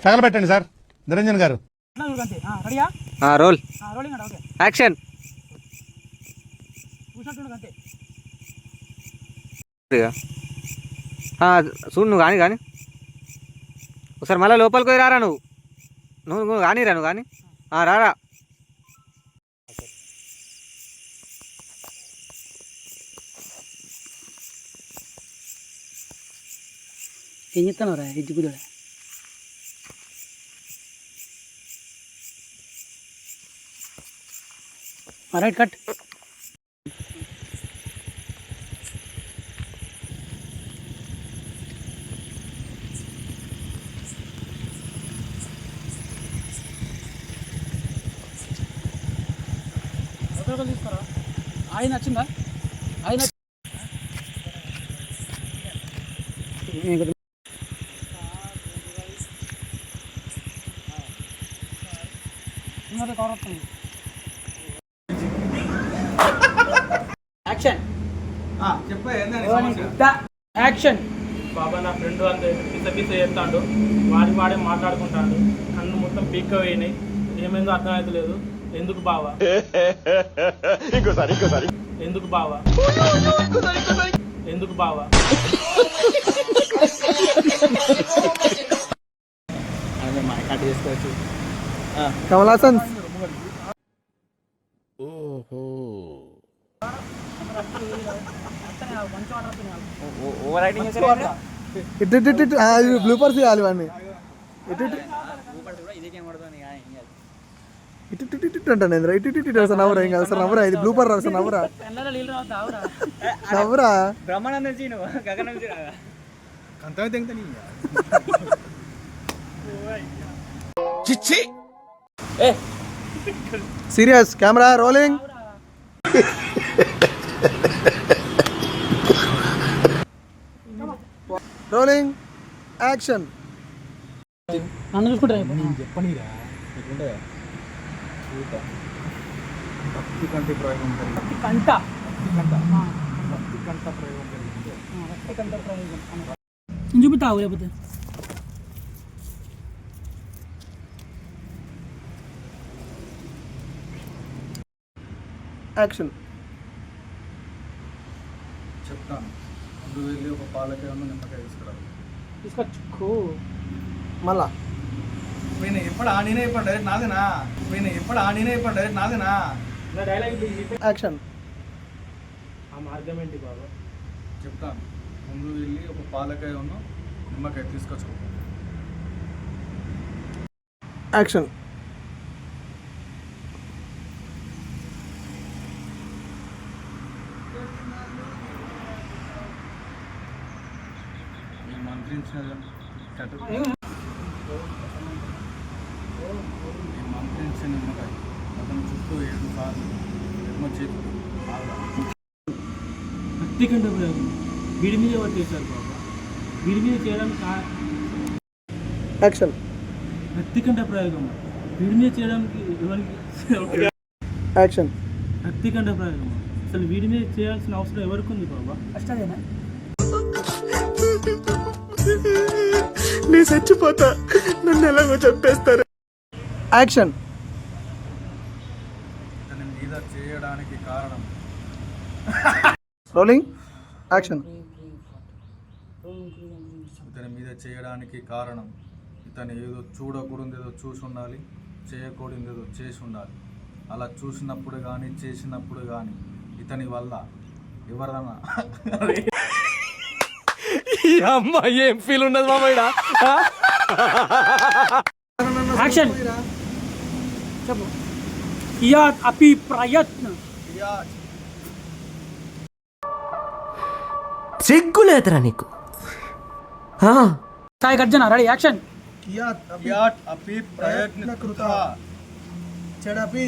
తగలబెట్టండి sir Niranjan గారు. Role action. చూడు నువ్వు కానీ ఒకసారి మళ్ళీ లోపలికి పోయి రారా నువ్వు కానీరా నువ్వు కానీ రారా. ఏం చెప్తాను రా ఎడ్జిగుడా రైట్ కట్. తీసుకురా ఆయన వచ్చిందా ఆయన యాక్షన్. యాక్షన్. బాబా నా ఫ్రెండ్ అంతే పిస చేస్తాడు, వాడే మాట్లాడుకుంటాడు, కన్ను మొత్తం పీక్క వేయినాయి, ఏమైందో అర్థమైతలేదు. ఎందుకు బావా ఎందుకు బావా ఎందుకు బావా చేసుకోవచ్చు. కమల్ హాసన్ ఇటు బ్లూపర్స్ చేయాలి వాడిని. ఇటు అంటాను ఇటు సార్ నవ్వరా ఏం కాదు సార్ నవ్వరా, ఇది బ్లూపర్ రా సార్ నవ్వరా నవ్వరా. Serious camera rolling. Rolling action. నన్ను చూసుకుంటా చెప్పనీరా భక్తి కంటి ప్రయోగం చూపిస్తావు లేకపోతే యాక్షన్. చెప్తాను, ముందు వెళ్ళి ఒక పాలకాయ నిమ్మకాయ తీసుకొచ్చు మళ్ళా నేను ఎప్పుడు నేనే ఇప్పుడు డైరెక్ట్ నాదేనా యాక్షన్. ఆ మార్గం ఏంటి బాబా? చెప్తాను, ముందు వెళ్ళి ఒక పాలకాయ నిమ్మకాయ తీసుకొచ్చు. యాక్షన్. మంత్రించిన నిమ్మకాయ అతను చుట్టూ 7 సార్లు చేతులు భక్తి కంటే ప్రయోగం వీడి మీద ఎవరు చేశారు బాబా? వీడి మీద చేయడానికి యాక్షన్. భక్తి కంటే ప్రయోగం వీడి మీద చేయడానికి ఎవరికి? యాక్షన్. భక్తి కంటే ప్రయోగం అసలు వీడి మీద చేయాల్సిన అవసరం ఎవరికి ఉంది బాబా? అష్టాదేనా నీ చచ్చిపోతా, నన్ను ఎలాగో చంపేస్తారు. యాక్షన్. ఇతని మీద చేయడానికి కారణం. Rolling action. ఇతని మీద చేయడానికి కారణం ఇతను ఏదో చూడకూడదు ఏదో చూసి ఉండాలి, చేయకూడదు ఏదో చేసి ఉండాలి. అలా చూసినప్పుడు కానీ చేసినప్పుడు కానీ ఇతని వల్ల ఎవరన్నా అమ్మాయి ఏం ఫీల్ ఉన్నది మామయ్య. యాక్షన్. చెప్పు. కియాత్ అపి ప్రయత్న. సిగ్గులేదురా నీకు. సాయి గర్జన రెడీ యాక్షన్. కియాత్ అపి ప్రయత్న కృత చెడపి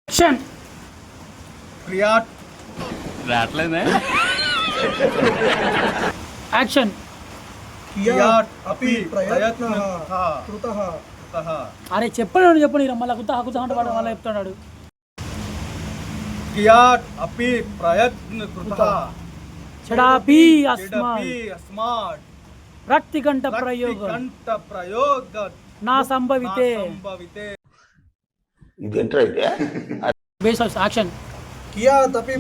యాక్షన్. క్రియాట్ రాట్లేదే. యాక్షన్. కియాత్ అపి ప్రయత్న కృత. అరే చెప్పండి చెప్పండి మళ్ళీ కుత అంటే వాడు మళ్ళీ చెప్తున్నాడు. కియాత్ అపి ప్రయత్న కృత చెడాపి అస్మాత్. రక్తికంఠ ప్రయోగ కంఠ ప్రయోగ నా సంభవితే సంభవితే బేస్ ఆఫ్ యాక్షన్ కియా తపి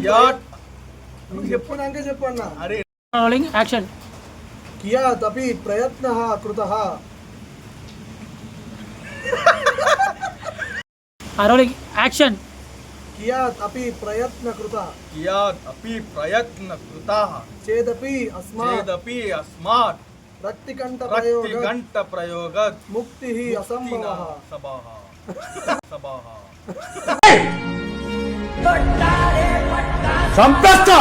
చెప్పనాక చెప్పన్నా అరే రోలింగ్ యాక్షన్ కియా తపి ప్రయత్నః కృతః రోలింగ్ యాక్షన్ కియాత్ అపి ప్రయత్న కృతః కియాత్ అపి ప్రయత్న కృతః చేదపి అస్మాత్ చేదపి అస్మాత్ రక్తికంఠ రక్తి ప్రయోగ గంట ప్రయోగ ముక్తిః అసంభవః సభాః సభాః చంపేస్తా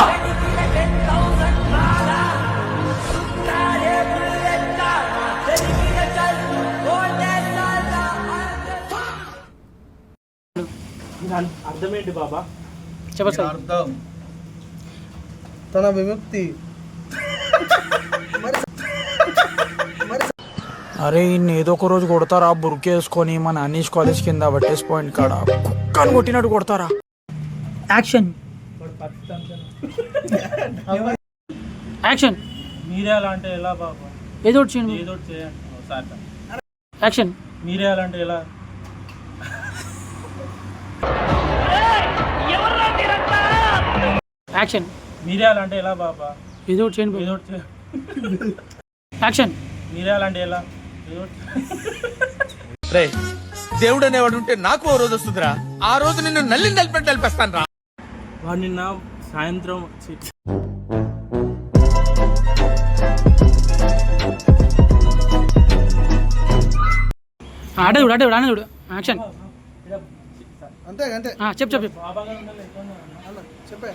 అర్థమేంటి బాబా? చెప్పండి దీని సార్. అర్థం తన విముక్తి అరే ఇన్ని ఏదో ఒక రోజు కొడతారా బుర్కేసుకొని మన అనీష్ కాలేజ్ కింద పట్టేసి పాయింట్ కాడ కుక్కని కొట్టినట్టు కొడతారా. యాక్షన్ యాక్షన్ మీరే అలా అంటే ఎలా బాబా? ఏదో ఒకటి చేయండి. ఏదో ఒకటి చేయండి సార్. యాక్షన్ మీరే అలా అంటే ఎలా? యాక్షన్ మీరే అలా అంటే ఎలా బాబా? ఏదో ఒకటి చేయండి. ఏదో ఒకటి యాక్షన్ మీరే అలా అంటే ఎలా? ఏదో ఒకటి దేవుడు అనేవాడు ఉంటే నాకు ఓ రోజు వస్తుందిరా. ఆ రోజు నిన్ను నలిపేస్తాను రా. వాడు నిన్న సాయంత్రం ఆడే చూడు ఆడే చూడు యాక్షన్ అంతే అంతే చెప్పు చెప్పు చెప్పు అన్న చెప్పే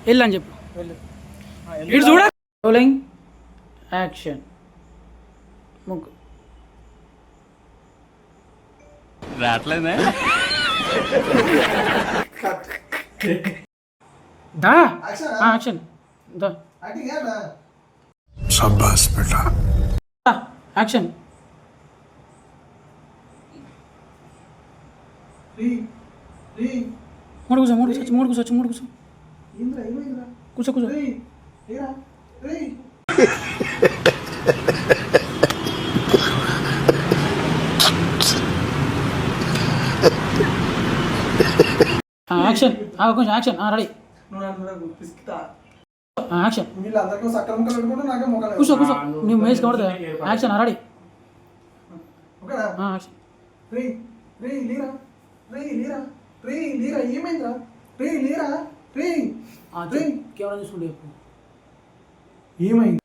వెళ్ళు అని చెప్పు ఇటు చూడ రోలింగ్ యాక్షన్ ముగ్గు రావట్లేదే. దా యాక్షన్ దా యాక్టింగ్ ఏనా సబ్బాస్ బేటా. యాక్షన్ రీ రీ మూడు కూర్చో ఇంద్ర ఏమైందిరా కూర్చో రీ రీరా రీ యాక్షన్ కొంచెం యాక్షన్ రెడీ నువ్వు నన్ను పిస్కితా యాక్షన్ వీళ్ళందరికీ సక్రమం పెట్టుకుంటూ నాకే మొక్కలు కూర్చో నువ్వు మేజ్ కవడదా యాక్షన్ రెడీ ఓకేనా యాక్షన్ రీ రీ లీరా రీ లీరా రీ లీరా ఏమైందిరా రీ లీరా రీ రీ కేవలం చూసుకుంటే ఏమైంది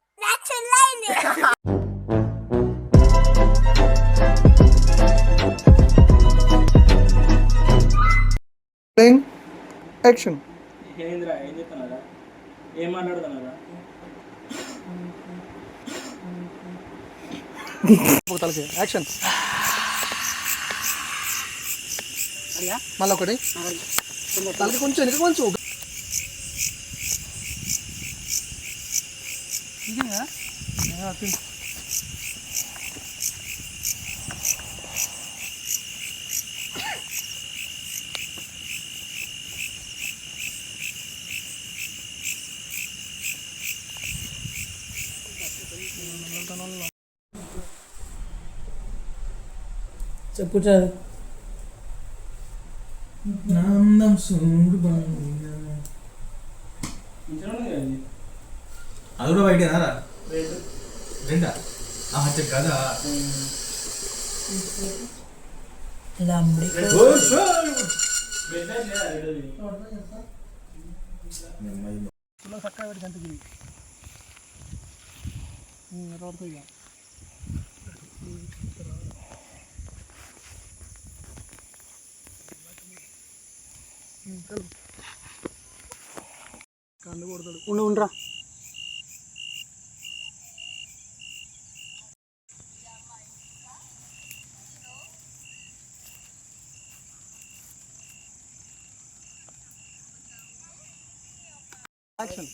యాక్షన్ ఏంద్రా ఏం చెప్తున్నారా? ఏం మాట్లాడుతున్నారా? యాక్షన్ మళ్ళీ ఒకటి తలకి కొంచెం వెనక కొంచెం చెప్పు అది కూడా బయటేనారా రెండా చెప్పు కదా ఉండరా యాక్షన్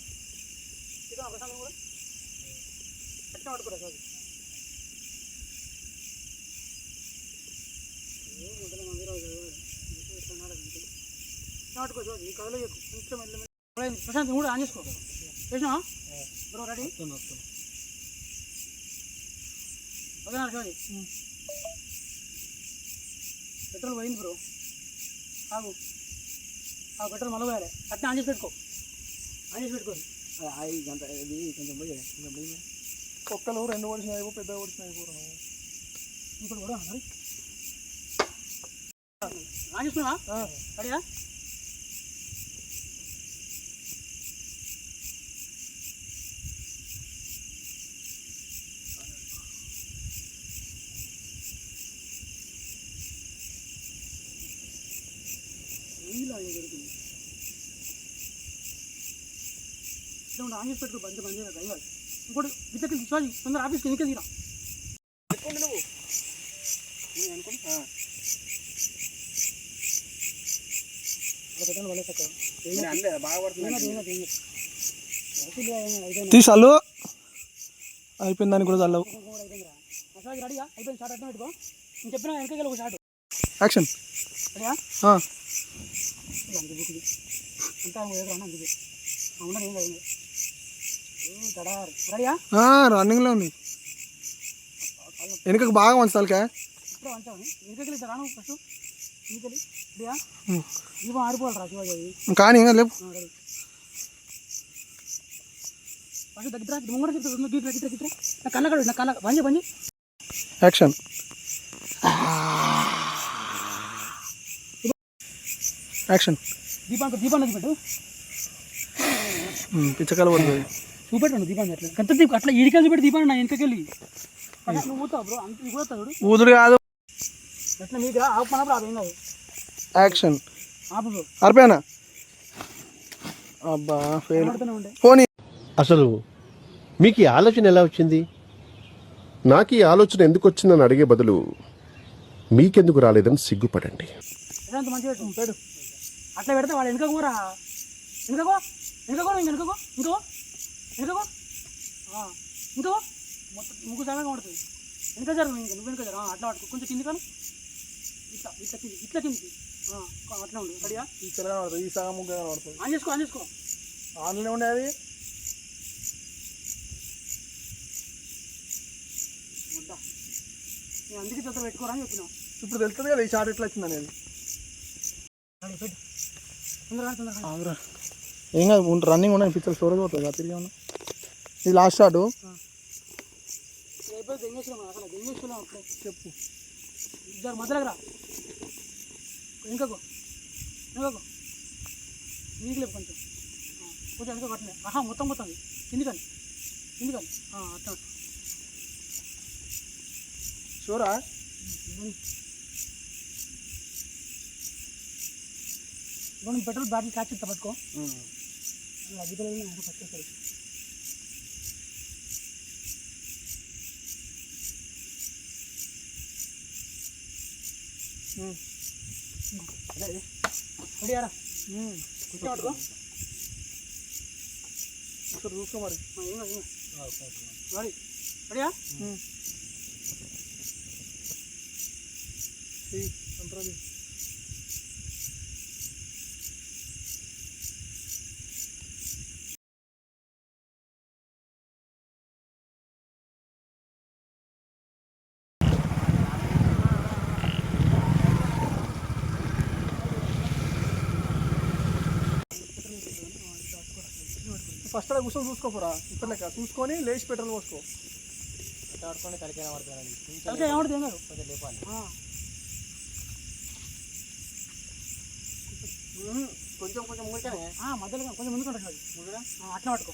ప్రశాంత్ కూడా ఆన్ చేసుకో చేసినా బ్రో రెడీ ఓకేనా శివాజీ పెట్రోల్ పోయింది బ్రో ఆగు పెట్రోల్ మళ్ళీ పోయాలి అట్నే ఆన్ చేసి పెట్టుకోరు ఒక్కలు 2 ఓడిసిన అయిపో పెద్ద ఓడిసిన అయిపోరు ఇప్పుడు కూడా మరి ఆన్ చేసుకున్నా రెడీయా ఆన్ చేసి పెట్టుకో బండి బండి ఇంకోటి విత్తకి శివాజీ తొందర ఆఫీస్కి ఎన్నికే తీరా తీసాలు అయిపోయింది దానికి కూడా చల్లవు శివాజీ రెడీగా అయిపోయింది షార్ట్ అట్లా పెట్టుకో నేను చెప్పిన వెనకకి ఒక షార్ట్ యాక్షన్ రెడీయా బుక్ది అంతా ఎదురు అందుకే ఉండదు ఏం కాదు రెడీయా రన్నింగ్లో ఉంది వెనుకకు బాగా వంచాలికా ఇప్పుడే వంచాను వెనకకి ఇద్దరు రాను ఫస్ట్ వెనకలి రెడీయా దీపం ఆరిపోవాలి రా శివాజీ అది కానీ ఇంకా లేపు రెడీ ఫస్ట్ దగ్గర ముంగడ గిట్ట నా కళ్ళ నా కళ్ళ బండి యాక్షన్ యాక్షన్ దీపాన్ని పెట్టు పిచ్చకాయలు పడుతుంది చూపెట్టాను దీపాన్ని అట్లా కత్త దీపం అట్లా ఈడికెళ్ళి పెట్టి దీపాన్ని నా వెనకకెళ్ళి నువ్వు పోతావు బ్రో అంత పోతావు ఊదురు కాదు అట్లా మీకు ఆపనప్పుడు అది ఏం కాదు యాక్షన్ ఆపు బ్రో అర్పేనా అబ్బా ఫెయిల్ పడుతూనే ఉండే ఫోన్ అసలు మీకు ఈ ఆలోచన ఎలా వచ్చింది? నాకు ఈ ఆలోచన ఎందుకు వచ్చిందని అడిగే బదులు మీకెందుకు రాలేదని సిగ్గుపడండి. ఎంత మంచిగా పెట్టు అట్లా పెడితే వాడు వెనుక కూర వెనుకకో ఇంకో మొత్తం ముగ్గు సగంగా పడుతుంది వెనుక జరుగు నువ్వు వెనుక జరు అట్లా పట్టుకో కొంచెం కింది కానీ ఇట్లా కిందికి అట్లా ఉండు రెడీయా ఈ చిల్లగా పడుతుంది ఈ సగం ముగ్గుగా పడుతుంది ఆన్ చేసుకో ఆన్లో ఉండే అది నేను అందుకే తొందర పెట్టుకోరా అని చెప్పినా ఇప్పుడు తెలుస్తుంది కదా ఈ షార్ట్ ఎట్లా వచ్చింది అనేది పెట్టు తొందరగా ఏం కాదు రన్నింగ్ ఉన్నాయి పిక్చర్ స్టోరేజ్ పోతుంది తిరిగి ఉన్నా ఇది లాస్ట్ షాట్ దెంగేసుకున్నాం అప్పుడే చెప్పు ఇద్దరు మధ్యలోకి రా ఇంకో నీకు లేపు కొంచెం వెనుక కట్టలే మొత్తం కిందికని అట్లా షూరా ఇప్పుడు పెట్రోల్ బాటిల్ కాచి పట్టుకో అగ్గిపోయి పట్టుకోవాలి రెడీయారా కూర్చోబట్టుకో ఒకసారి చూసుకో మరి రెడీ రెడీయా అంతరాది ఫస్ట్ అలా కూర్చొని చూసుకోపోరా ఇప్పుడు లెక్క చూసుకొని లేచి పెట్రోల్ పోసుకో తలకాయ ఏమవుతుంది ఏం కాదు కొంచెం ముందుకనే మధ్యలో కొంచెం ముందుకు ఉంటుంది అట్లా పట్టుకో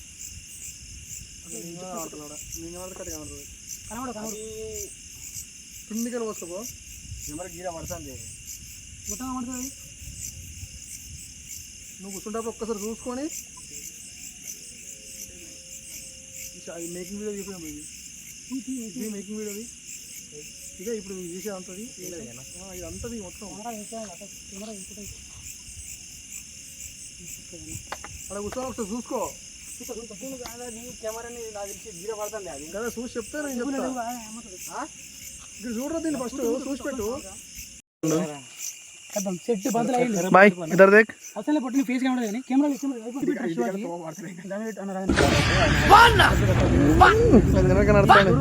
కనబడు కిందికి పోసుకోపో ఎవరికి గీర పడుతుంది మొత్తం కనబడుతుంది నువ్వు కూర్చుంటప్పుడు ఒక్కసారి చూసుకొని మేకింగ్ వీడియో చూపించాము ఇది మేకింగ్ వీడియో ఇదే ఇప్పుడు తీసే అంతది ఇది అంతది మొత్తం అలా కూర్చొని ఒకసారి చూసుకో కెమెరాని నాకు తెలిసి గీర పడుతుంది అది కదా చూసి చెప్తే నేను చెప్తా ఇక్కడ చూడరా దీన్ని ఫస్ట్ చూసి పెట్టు కదం సెట్ బదులు అయ్యింది బాయ్ ఇద్దరు దేక్ అసలు పొట్టిన ఫేస్ కెమెరా కానీ కెమెరా కనబడతాను